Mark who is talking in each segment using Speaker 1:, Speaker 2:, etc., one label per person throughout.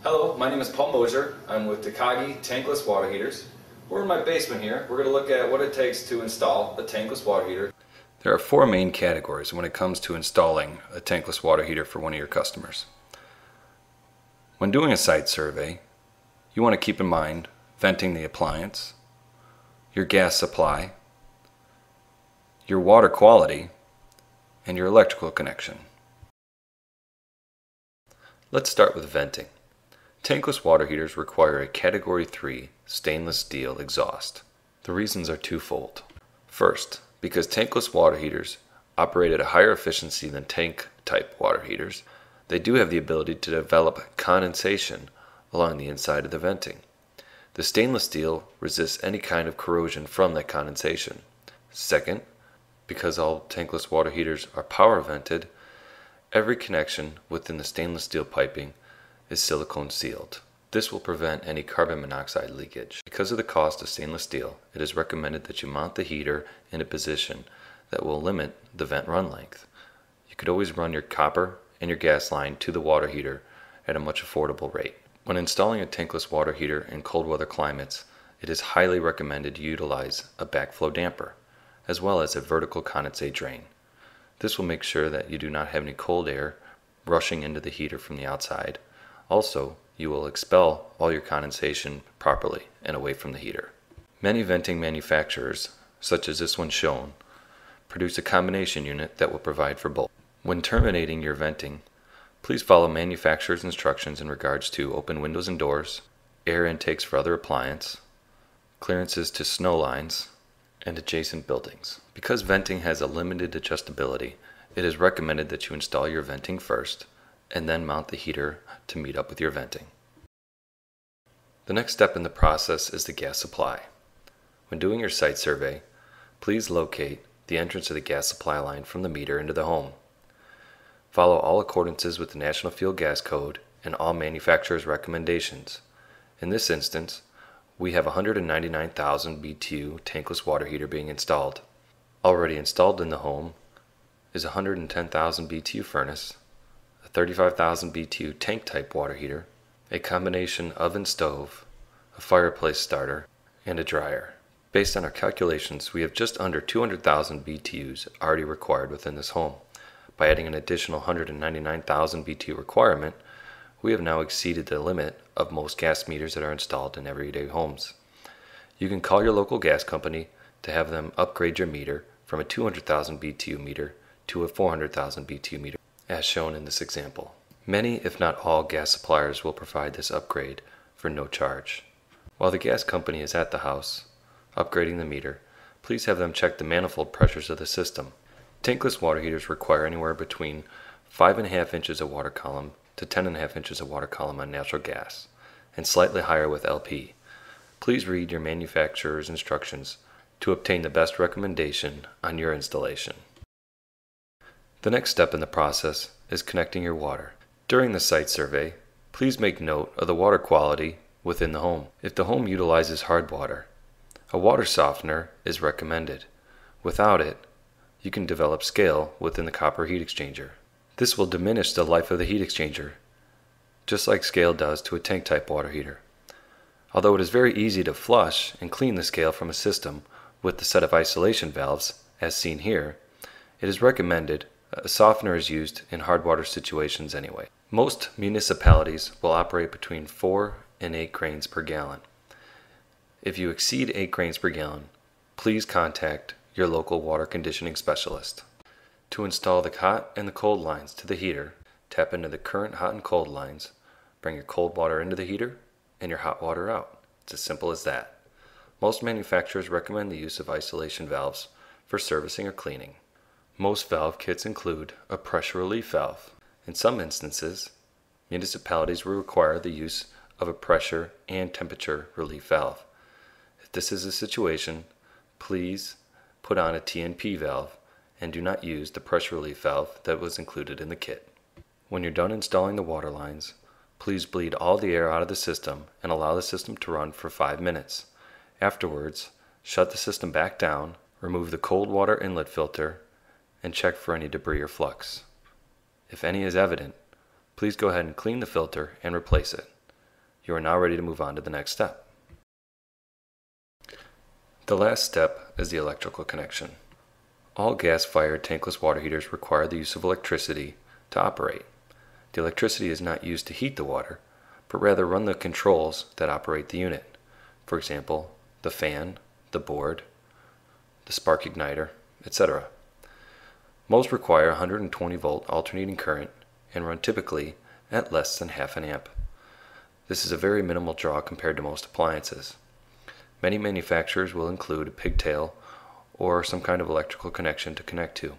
Speaker 1: Hello, my name is PaulMosher. I'm with Tankless water heaters. We're in my basement here. We're going to look at what it takes to install a tankless water heater. There are four main categories when it comes to installing a tankless water heater for one of your customers. When doing a site survey, you want to keep in mind venting the appliance, your gas supply, your water quality, and your electrical connection. Let's start with venting. Tankless water heaters require a Category 3 stainless steel exhaust. The reasons are twofold. First, because tankless water heaters operate at a higher efficiency than tank-type water heaters, they do have the ability to develop condensation along the inside of the venting. The stainless steel resists any kind of corrosion from that condensation. Second, because all tankless water heaters are power vented, every connection within the stainless steel piping is silicone sealed. This will prevent any carbon monoxide leakage. Because of the cost of stainless steel, it is recommended that you mount the heater in a position that will limit the vent run length. You could always run your copper and your gas line to the water heater at a much affordable rate. When installing a tankless water heater in cold weather climates, it is highly recommended you utilize a backflow damper, as well as a vertical condensate drain. This will make sure that you do not have any cold air rushing into the heater from the outside. Also, you will expel all your condensation properly and away from the heater. Many venting manufacturers, such as this one shown, produce a combination unit that will provide for both. When terminating your venting, please follow manufacturer's instructions in regards to open windows and doors, air intakes for other appliance, clearances to snow lines, and adjacent buildings. Because venting has a limited adjustability, it is recommended that you install your venting first and then mount the heater to meet up with your venting. The next step in the process is the gas supply. When doing your site survey, please locate the entrance of the gas supply line from the meter into the home. Follow all accordances with the National Fuel Gas Code and all manufacturers' recommendations. In this instance, we have a 199,000 BTU tankless water heater being installed. Already installed in the home is a 110,000 BTU furnace, a 35,000 BTU tank-type water heater, a combination oven stove, a fireplace starter, and a dryer. Based on our calculations, we have just under 200,000 BTUs already required within this home. By adding an additional 199,000 BTU requirement, we have now exceeded the limit of most gas meters that are installed in everyday homes. You can call your local gas company to have them upgrade your meter from a 200,000 BTU meter to a 400,000 BTU meter, as shown in this example. Many, if not all, gas suppliers will provide this upgrade for no charge. While the gas company is at the house upgrading the meter, please have them check the manifold pressures of the system. Tankless water heaters require anywhere between 5.5 inches of water column to 10.5 inches of water column on natural gas, and slightly higher with LP. Please read your manufacturer's instructions to obtain the best recommendation on your installation. The next step in the process is connecting your water. During the site survey, please make note of the water quality within the home. If the home utilizes hard water, a water softener is recommended. Without it, you can develop scale within the copper heat exchanger. This will diminish the life of the heat exchanger, just like scale does to a tank-type water heater. Although it is very easy to flush and clean the scale from a system with the set of isolation valves, as seen here, it is recommended a softener is used in hard water situations anyway. Most municipalities will operate between 4 and 8 grains per gallon. If you exceed 8 grains per gallon, please contact your local water conditioning specialist. To install the hot and the cold lines to the heater, tap into the current hot and cold lines, bring your cold water into the heater, and your hot water out. It's as simple as that. Most manufacturers recommend the use of isolation valves for servicing or cleaning. Most valve kits include a pressure relief valve. In some instances, municipalities will require the use of a pressure and temperature relief valve. If this is the situation, please put on a TNP valve and do not use the pressure relief valve that was included in the kit. When you're done installing the water lines, please bleed all the air out of the system and allow the system to run for 5 minutes. Afterwards, shut the system back down, remove the cold water inlet filter, and check for any debris or flux. If any is evident, please go ahead and clean the filter and replace it. You are now ready to move on to the next step. The last step is the electrical connection. All gas-fired tankless water heaters require the use of electricity to operate. The electricity is not used to heat the water, but rather run the controls that operate the unit. For example, the fan, the board, the spark igniter, etc. Most require 120 volt alternating current and run typically at less than half an amp. This is a very minimal draw compared to most appliances. Many manufacturers will include a pigtail or some kind of electrical connection to connect to.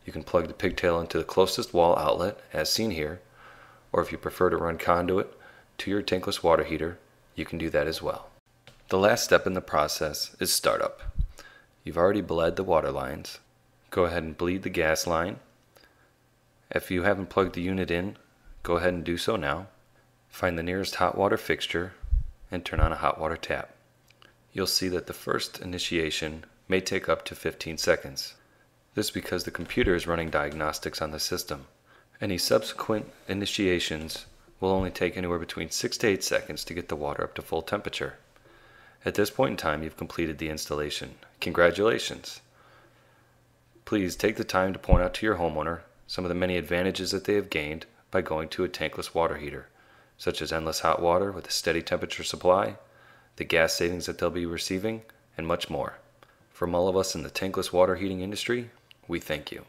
Speaker 1: You can plug the pigtail into the closest wall outlet, as seen here, or if you prefer to run conduit to your tankless water heater, you can do that as well. The last step in the process is startup. You've already bled the water lines. Go ahead and bleed the gas line. If you haven't plugged the unit in, go ahead and do so now. Find the nearest hot water fixture and turn on a hot water tap. You'll see that the first initiation may take up to 15 seconds. This is because the computer is running diagnostics on the system. Any subsequent initiations will only take anywhere between 6 to 8 seconds to get the water up to full temperature. At this point in time, you've completed the installation. Congratulations! Please take the time to point out to your homeowner some of the many advantages that they have gained by going to a tankless water heater, such as endless hot water with a steady temperature supply, the gas savings that they'll be receiving, and much more. From all of us in the tankless water heating industry, we thank you.